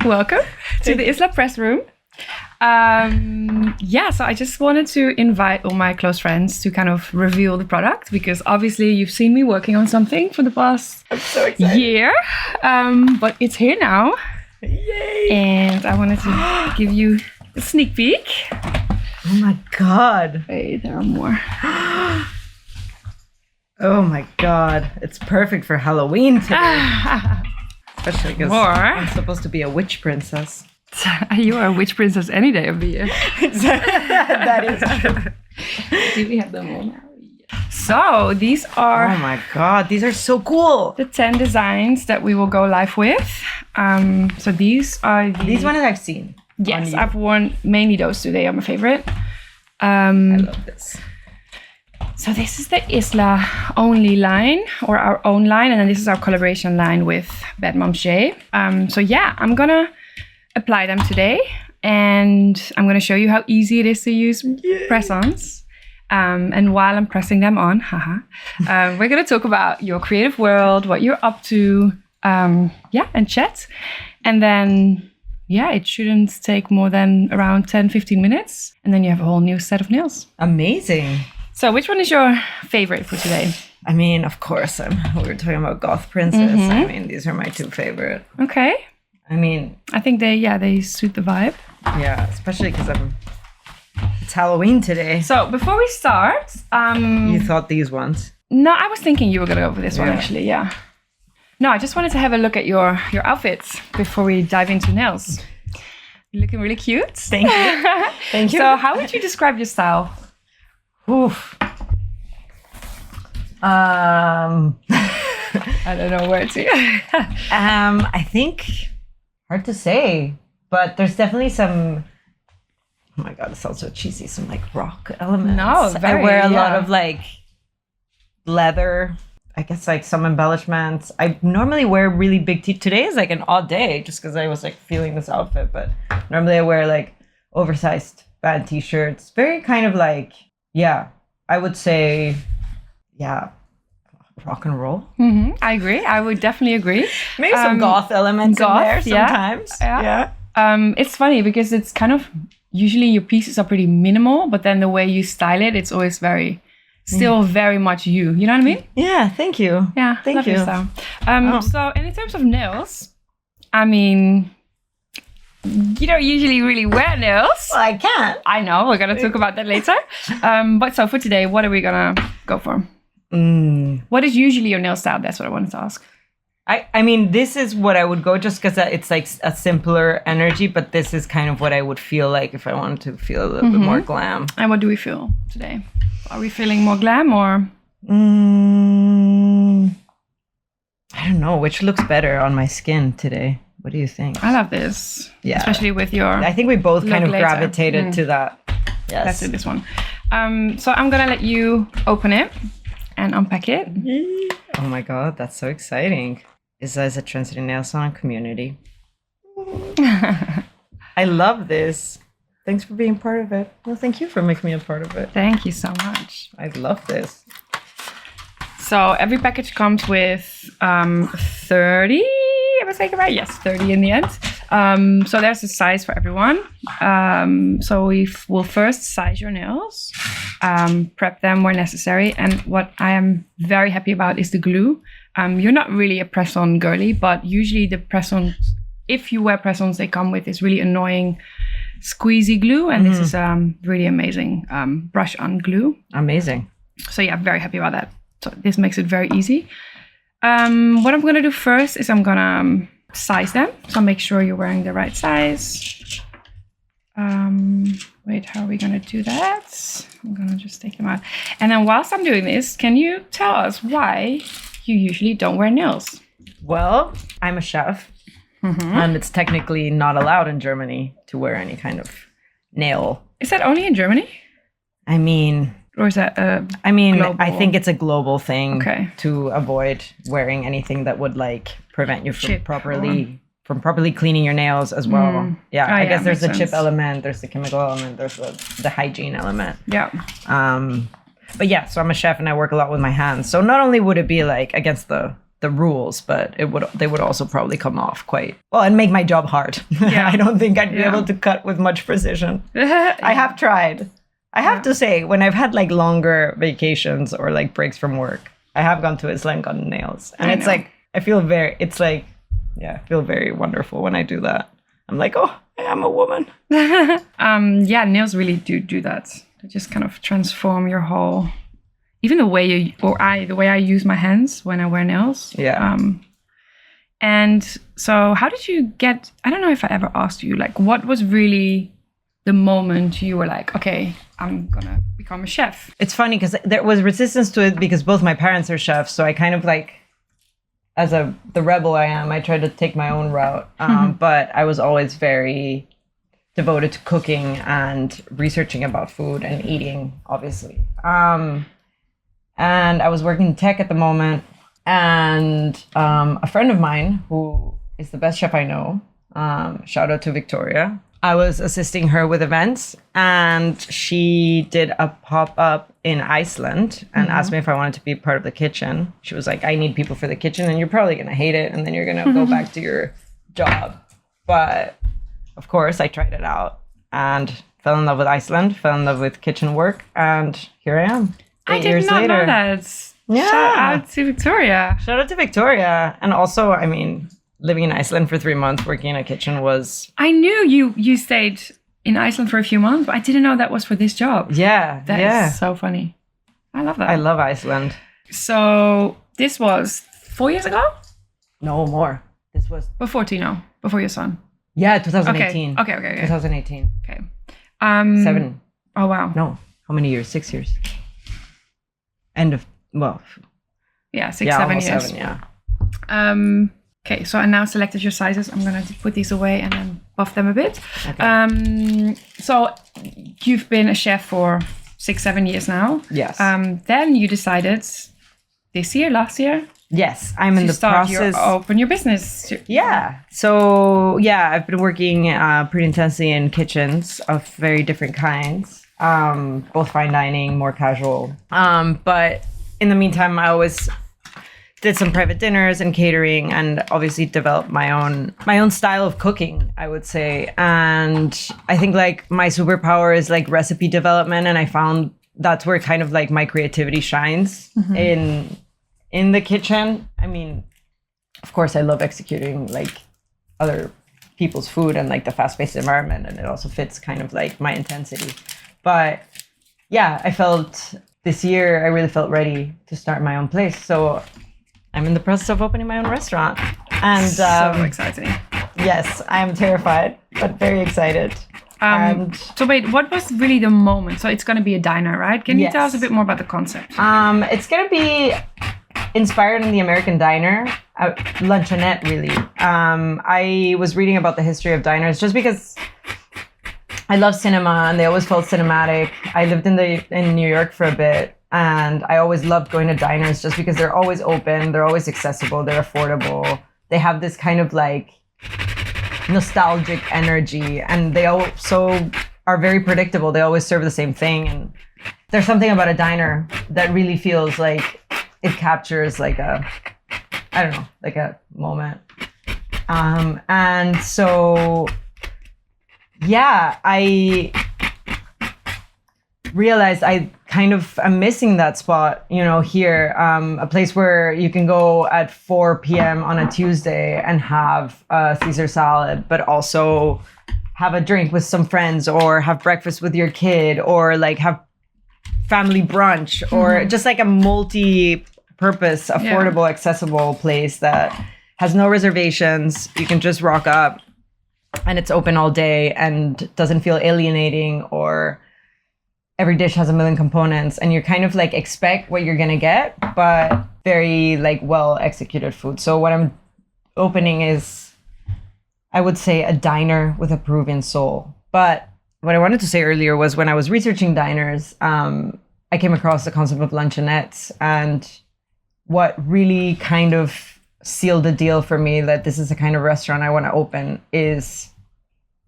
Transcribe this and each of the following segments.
Welcome to the Isla Press Room. So I just wanted to invite all my close friends to kind of reveal the product, because obviously you've seen me working on something for the past year, but it's here now. Yay! And I wanted to give you a sneak peek. Oh my god. Wait, there are more. Oh my god. It's perfect for Halloween today. Especially because I'm supposed to be a witch princess. You are a witch princess any day of the year. That is true. Do we have them all now? So these are... Oh my god, these are so cool. The 10 designs that we will go live with. So these are These ones I've seen. Yes, I've worn mainly those two. They are my favorite. I love this. So this is the Isla only line, or our own line. And then this is our collaboration line with Bad Moms J. I'm gonna apply them today. And I'm gonna show you how easy it is to use press-ons. And while I'm pressing them on, we're gonna talk about your creative world, what you're up to, and chat. And then, it shouldn't take more than around 10-15 minutes. And then you have a whole new set of nails. Amazing. So which one is your favorite for today? I mean, of course, we were talking about Goth Princess. I mean, these are my two favorite. Okay. I mean, I think they suit the vibe. Yeah, especially because it's Halloween today. So before we start, you thought these ones? No, I was thinking you were gonna go for this one actually. Yeah. No, I just wanted to have a look at your outfits before we dive into nails. You're looking really cute. Thank you. Thank you. So how would you describe your style? Oof. I don't know where to. I think hard to say, but there's definitely some. Oh my god, it sounds so cheesy. Some like rock elements. No, I wear a lot of like leather. I guess like some embellishments. I normally wear really big today is like an odd day just because I was like feeling this outfit, but normally I wear like oversized band t-shirts. Very kind of like, I would say, rock and roll. Mm-hmm. I agree. I would definitely agree. Maybe some goth elements in there sometimes. Yeah. It's funny because it's kind of, usually your pieces are pretty minimal, but then the way you style it, it's always still very much you. You know what I mean? Yeah, thank you. Yeah, thank you. So in terms of nails, I mean, you don't usually really wear nails. Well, I can't. I know, we're going to talk about that later. But so for today, what are we going to go for? What is usually your nail style? That's what I wanted to ask. I mean, this is what I would go just because it's like a simpler energy, but this is kind of what I would feel like if I wanted to feel a little bit more glam. And what do we feel today? Are we feeling more glam or? I don't know. Which looks better on my skin today? What do you think? I love this. Yeah. Especially with your... I think we both kind of gravitated to that. Yes. Let's do this one. So I'm going to let you open it and unpack it. Oh my god, that's so exciting. Isla is a transiting nail salon community. I love this. Thanks for being part of it. Well, thank you for making me a part of it. Thank you so much. I love this. So every package comes with 30, I was thinking right? Yes, 30 in the end. So there's a size for everyone. So we'll first size your nails, prep them where necessary. And what I am very happy about is the glue. You're not really a press-on girly, but usually the press-ons, if you wear press-ons, they come with this really annoying squeezy glue. And this is really amazing brush-on glue. Amazing. So yeah, I'm very happy about that. So this makes it very easy. What I'm going to do first is I'm going to size them. So make sure you're wearing the right size. Wait, how are we going to do that? I'm going to just take them out. And then whilst I'm doing this, can you tell us why you usually don't wear nails? Well, I'm a chef. And it's technically not allowed in Germany to wear any kind of nail. Is that only in Germany? I mean... Or is that global? I think it's a global thing to avoid wearing anything that would like prevent you from properly cleaning your nails as well. I guess there's the chip element, there's the chemical element, there's the hygiene element. Yeah. But yeah, so I'm a chef and I work a lot with my hands. So not only would it be like against the the rules, but they would also probably come off quite well and make my job hard. Yeah. I don't think I'd be able to cut with much precision. I have tried. I have to say, when I've had like longer vacations or like breaks from work, I have gone to Iceland and gotten nails. And it's like, I feel very wonderful when I do that. I'm like, oh, I am a woman. Yeah, nails really do that. They just kind of transform your whole, even the way I use my hands when I wear nails. Yeah. And so how did you get, I don't know if I ever asked you, like, what was really the moment you were like, okay, I'm gonna become a chef? It's funny because there was resistance to it because both my parents are chefs. So I kind of like, as the rebel I am, I tried to take my own route. But I was always very devoted to cooking and researching about food and eating, obviously. And I was working in tech at the moment. And a friend of mine, who is the best chef I know, shout out to Victoria, I was assisting her with events, and she did a pop-up in Iceland and asked me if I wanted to be part of the kitchen. She was like, I need people for the kitchen, and you're probably going to hate it, and then you're going to go back to your job. But of course, I tried it out and fell in love with Iceland, fell in love with kitchen work, and here I am. I did not know that. Yeah. Shout out to Victoria. Shout out to Victoria. And also, I mean, living in Iceland for 3 months, working in a kitchen was... I knew you stayed in Iceland for a few months, but I didn't know that was for this job. Yeah, That is so funny. I love that. I love Iceland. So this was 4 years ago? No, more. This was... Before Tino, before your son. Yeah, 2018. Okay. 2018. Okay. 7. Oh, wow. No, how many years? 6 years. End of... Well... Yeah, 7 years. 7, yeah. Okay, so I now selected your sizes. I'm going to put these away and then buff them a bit. Okay. So you've been a chef for 6-7 years now. Yes. Then you decided last year? Yes, I'm in the process. Open your business. Yeah. So, yeah, I've been working pretty intensely in kitchens of very different kinds, both fine dining, more casual. But in the meantime, I always did some private dinners and catering, and obviously developed my own style of cooking, I would say. And I think like my superpower is like recipe development, and I found that's where kind of like my creativity shines in the kitchen. I mean, of course, I love executing like other people's food and like the fast-paced environment, and it also fits kind of like my intensity. But yeah, I felt this year I really felt ready to start my own place. So I'm in the process of opening my own restaurant. And so exciting. Yes, I am terrified, but very excited. So wait, what was really the moment? So it's going to be a diner, right? Can you tell us a bit more about the concept? It's going to be inspired in the American diner, luncheonette, really. I was reading about the history of diners just because I love cinema and they always felt cinematic. I lived in New York for a bit, and I always loved going to diners just because they're always open, they're always accessible, they're affordable. They have this kind of like nostalgic energy, and they also are very predictable. They always serve the same thing, and there's something about a diner that really feels like it captures like a moment. And so, yeah, I realized I kind of am missing that spot, here, a place where you can go at 4 p.m. on a Tuesday and have a Caesar salad, but also have a drink with some friends, or have breakfast with your kid, or like have family brunch, or just like a multi-purpose, affordable, accessible place that has no reservations. You can just rock up and it's open all day and doesn't feel alienating, or every dish has a million components and you're kind of like expect what you're gonna get, but very like well executed food. So what I'm opening is, I would say, a diner with a Peruvian soul. But what I wanted to say earlier was, when I was researching diners, I came across the concept of luncheonettes, and what really kind of sealed the deal for me that this is the kind of restaurant I want to open is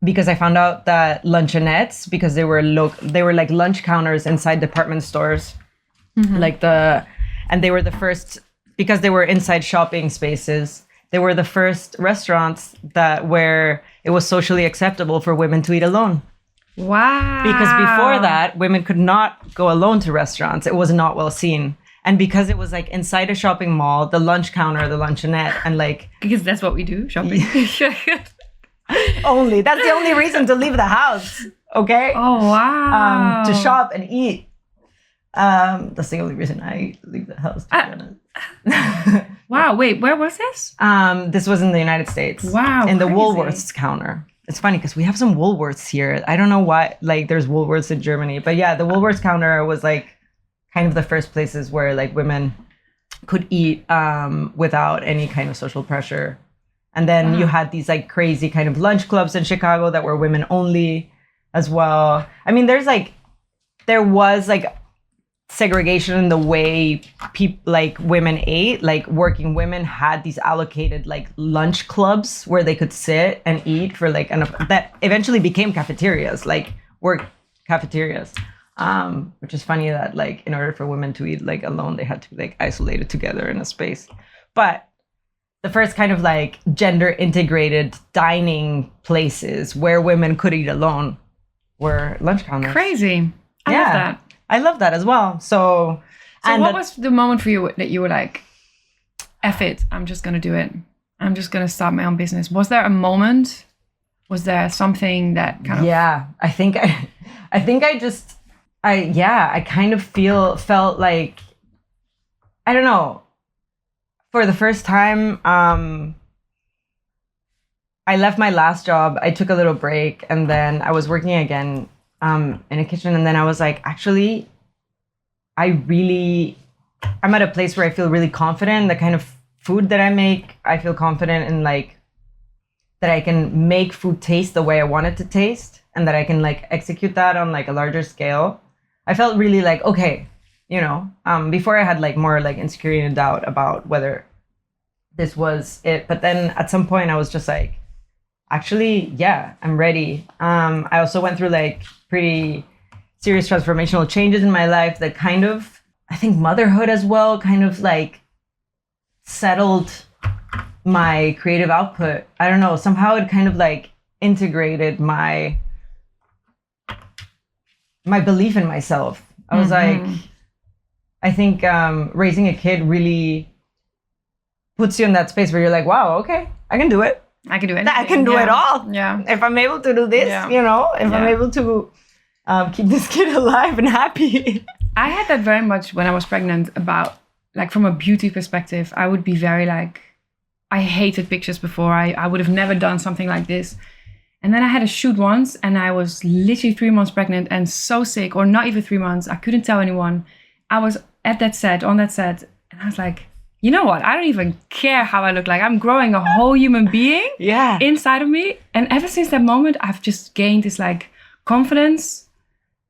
because I found out that luncheonettes, because they were like lunch counters inside department stores, and they were the first because they were inside shopping spaces, they were the first restaurants where it was socially acceptable for women to eat alone. Wow. Because before that, women could not go alone to restaurants. It was not well seen. And because it was like inside a shopping mall, the lunch counter, the luncheonette, and like... Because that's what we do, shopping. Only. That's the only reason to leave the house. Okay? Oh, wow. To shop and eat. That's the only reason I leave the house, to be honest. Wow, wait, where was this? This was in the United States. Wow, in the crazy. Woolworths counter. It's funny because we have some Woolworths here. I don't know why, like, there's Woolworths in Germany. But yeah, the Woolworths counter was like kind of the first places where like women could eat without any kind of social pressure. And then you had these like crazy kind of lunch clubs in Chicago that were women only as well. I mean, there was like segregation in the way women ate. Like working women had these allocated like lunch clubs where they could sit and eat for like that eventually became cafeterias, like work cafeterias. Which is funny that like in order for women to eat like alone, they had to be like isolated together in a space. But the first kind of like gender integrated dining places where women could eat alone were lunch counters. Crazy. I love that. I love that as well. So what was the moment for you that you were like, F it, I'm just going to do it. I'm just going to start my own business. Was there a moment? Was there something that kind of... Yeah, I think I kind of felt like, I don't know, for the first time, I left my last job. I took a little break and then I was working again in a kitchen. And then I was like, actually, I'm at a place where I feel really confident. The kind of food that I make, I feel confident in like, that I can make food taste the way I want it to taste and that I can like execute that on like a larger scale. I felt really like, okay, you know, before I had like more like insecurity and doubt about whether this was it. But then at some point I was just like, actually, yeah, I'm ready. I also went through like pretty serious transformational changes in my life that kind of, I think motherhood as well, kind of like settled my creative output. I don't know, somehow it kind of like integrated my belief in myself. I was like, I think raising a kid really puts you in that space where you're like, wow, okay, I can do it. I can do it. I can do it all. Yeah. If I'm able to do this, you know, if I'm able to keep this kid alive and happy. I had that very much when I was pregnant about, like, from a beauty perspective, I would be very like, I hated pictures before. I would have never done something like this. And then I had a shoot once and I was literally 3 months pregnant and so sick, or not even 3 months. I couldn't tell anyone. I was on that set, and I was like, you know what? I don't even care how I look like. I'm growing a whole human being inside of me. And ever since that moment, I've just gained this like confidence.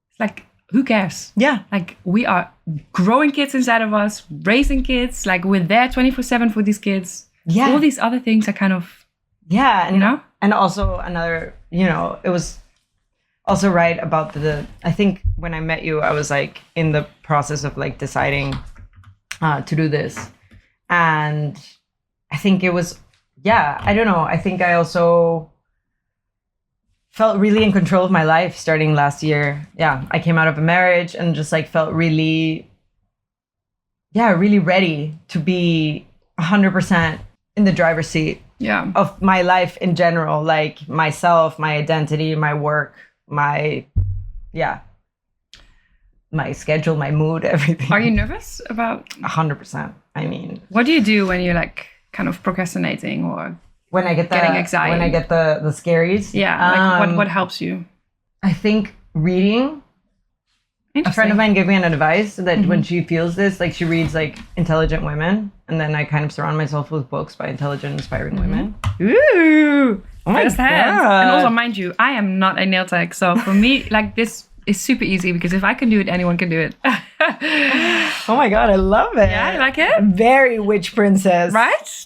It's like, who cares? Yeah. Like we are growing kids inside of us, raising kids. Like we're there 24/7 for these kids. Yeah. All these other things are kind of, and, you know? And also another, you know, it was also right about I think when I met you, I was like in the process of like deciding to do this. And I think it was, I don't know. I think I also felt really in control of my life starting last year. Yeah, I came out of a marriage and just like felt really, really ready to be 100% in the driver's seat of my life in general, like myself, my identity, my work, my schedule, my mood, everything. Are you nervous about? 100%. I mean, what do you do when you're like kind of procrastinating or when I get getting anxiety? When I get the scaries? Yeah. Like what helps you? I think reading. A friend of mine gave me an advice that when she feels this, like she reads like intelligent women, and then I kind of surround myself with books by intelligent, inspiring women. Ooh! Oh my God. And also, mind you, I am not a nail tech, so for me, like this is super easy because if I can do it, anyone can do it. Oh my God, I love it. Yeah, you like it? Very witch princess. Right?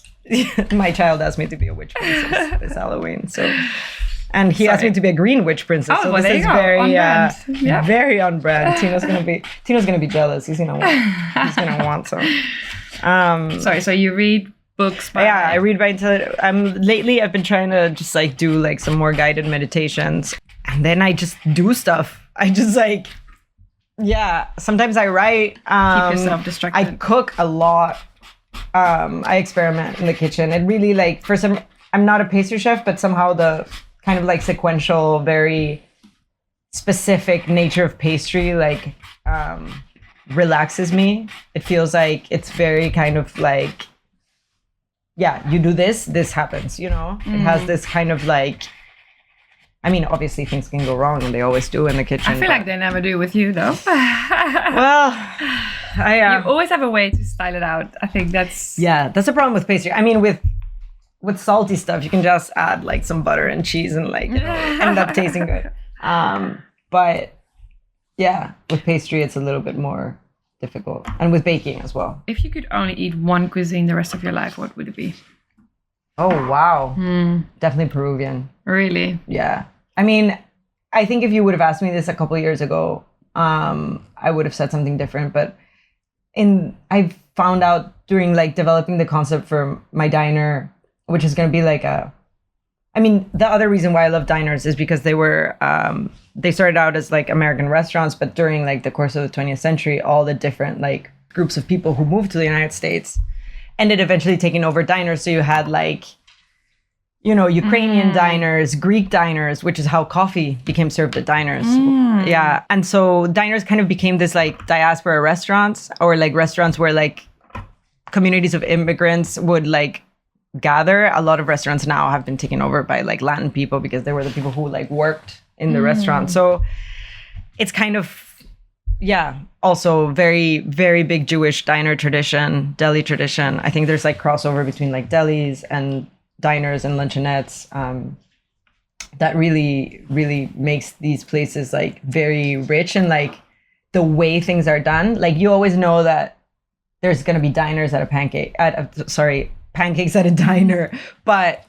My child asked me to be a witch princess this Halloween, so... And he asked me to be a green witch princess. Oh, so well, this is very very on brand. Tino's gonna be jealous. He's gonna want some. Sorry, so you read books by... Yeah, I read by lately I've been trying to just like do like some more guided meditations, and then I just do stuff. I just like, yeah, sometimes I write. Keep yourself distracted. I cook a lot. I experiment in the kitchen. It really like, I'm not a pastry chef, but somehow the kind of like sequential, very specific nature of pastry like relaxes me. It feels like it's very kind of like, yeah, you do this happens, you know? It has this kind of like, I mean, obviously things can go wrong, and they always do in the kitchen. I feel like they never do with you, though. Well, you always have a way to style it out. I think that's... Yeah, that's the problem with pastry. I mean, with salty stuff, you can just add like some butter and cheese and like end up tasting good. But yeah, with pastry, it's a little bit more difficult, and with baking as well. If you could only eat one cuisine the rest of your life, what would it be? Oh, wow. Definitely Peruvian. Really? Yeah. I mean, I think if you would have asked me this a couple of years ago, I would have said something different. But I found out during like developing the concept for my diner, which is going to be like the other reason why I love diners is because they started out as like American restaurants, but during like the course of the 20th century, all the different like groups of people who moved to the United States ended eventually taking over diners. So you had like, you know, Ukrainian diners, Greek diners, which is how coffee became served at diners. Yeah. And so diners kind of became this like diaspora restaurants, or like restaurants where like communities of immigrants would like gather. A lot of restaurants now have been taken over by like Latin people because they were the people who like worked in the restaurant. So it's kind of, yeah, also very, very big Jewish diner tradition, deli tradition. I think there's like crossover between like delis and diners and luncheonettes that really, really makes these places like very rich, and like the way things are done. Like you always know that there's going to be pancakes at a diner, but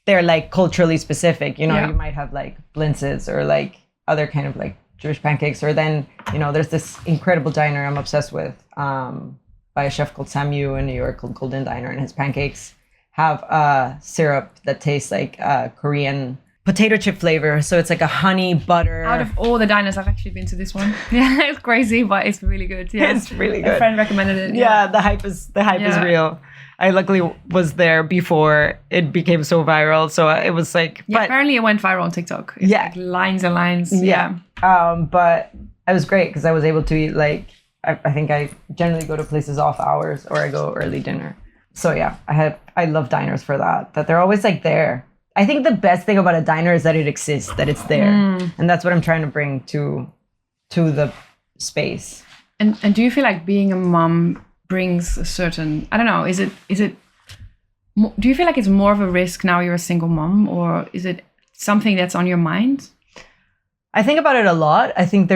they're like culturally specific. You know, you might have like blintzes or like other kind of like Jewish pancakes, or then, you know, there's this incredible diner I'm obsessed with by a chef called Samu in New York called Golden Diner, and his pancakes have a syrup that tastes like Korean potato chip flavor. So it's like a honey butter. Out of all the diners, I've actually been to this one. Yeah, it's crazy, but it's really good. Yeah, it's really good. A friend recommended it. Yeah, the hype is real. I luckily was there before it became so viral. So it was like... Yeah, apparently it went viral on TikTok. It's like lines and lines. Yeah. But it was great because I was able to eat like... I think I generally go to places off hours, or I go early dinner. So yeah, I love diners for that they're always like there. I think the best thing about a diner is that it exists, that it's there. And that's what I'm trying to bring to the space. And do you feel like being a mom brings a certain, I don't know, do you feel like it's more of a risk now you're a single mom, or is it something that's on your mind? I think about it a lot. I think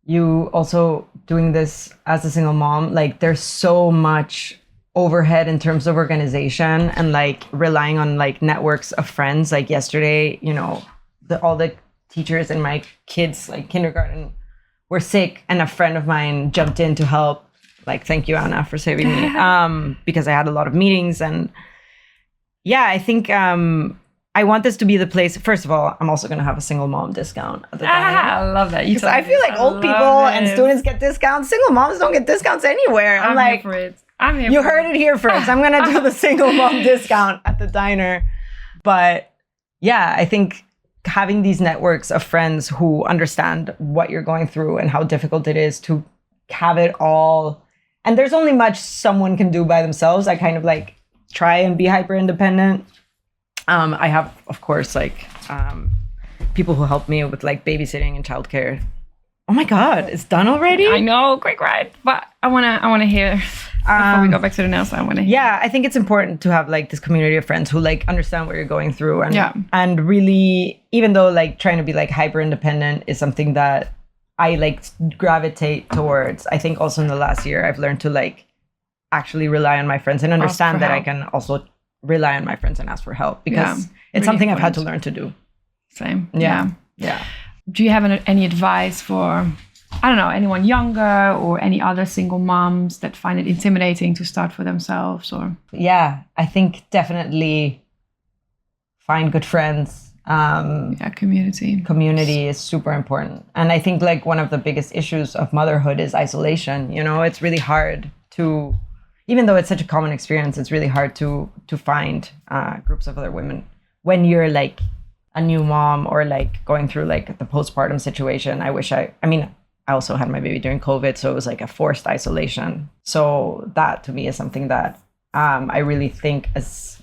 you also doing this as a single mom, like there's so much overhead in terms of organization and like relying on like networks of friends. Like yesterday, you know, all the teachers in my kids like kindergarten were sick, and a friend of mine jumped in to help. Like, thank you, Anna, for saving me, because I had a lot of meetings. And yeah, I think I want this to be the place. First of all, I'm also going to have a single mom discount at the diner. I love that. Because I feel like old people and students get discounts. Single moms don't get discounts anywhere. I'm like, here for it. I'm here. You heard it here first. I'm going to do the single mom discount at the diner. But yeah, I think having these networks of friends who understand what you're going through and how difficult it is to have it all. And there's only much someone can do by themselves. I kind of like try and be hyper independent. I have, of course, like people who help me with like babysitting and childcare. Oh my God, it's done already? I know, quick ride. But I wanna hear before we go back to the nails. I wanna hear. Yeah, I think it's important to have like this community of friends who like understand what you're going through, and really, even though like trying to be like hyper independent is something that I like gravitate towards. I think also in the last year I've learned to like actually rely on my friends and understand that I can also rely on my friends and ask for help, because it's really something important. I've had to learn to do. Same. Yeah. Do you have any advice for I don't know, anyone younger or any other single moms that find it intimidating to start for themselves? Or Yeah, I think definitely find good friends. Community is super important. And I think like one of the biggest issues of motherhood is isolation. You know, it's really hard to, even though it's such a common experience, it's really hard to find groups of other women when you're like a new mom or like going through like the postpartum situation. I mean, I also had my baby during COVID, so it was like a forced isolation. So that to me is something that I really think as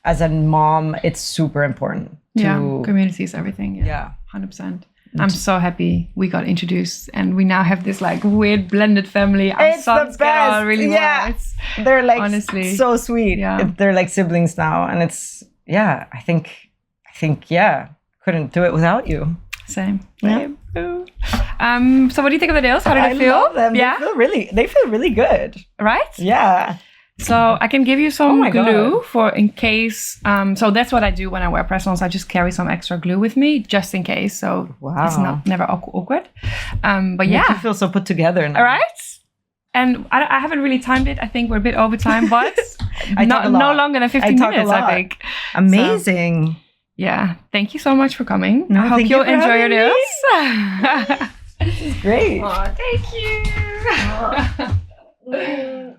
a mom, it's super important. Community is everything. Yeah, 100%. I'm so happy we got introduced and we now have this like weird blended family. Our sons get on really well. They're like honestly so sweet. Yeah. They're like siblings now, and it's I think couldn't do it without you. Same. Yeah. So what do you think of the nails? How did it feel? I love them. Yeah. They feel really good. Right? Yeah. So I can give you some glue God. for in case. So that's what I do when I wear press-ons. I just carry some extra glue with me just in case. So it's never awkward. But You feel so put together now. All right. And I haven't really timed it. I think we're a bit over time, but no longer than 15 minutes, I think. Amazing. So, yeah. Thank you so much for coming. No, I hope you'll enjoy your having nails. This is great. Oh, thank you.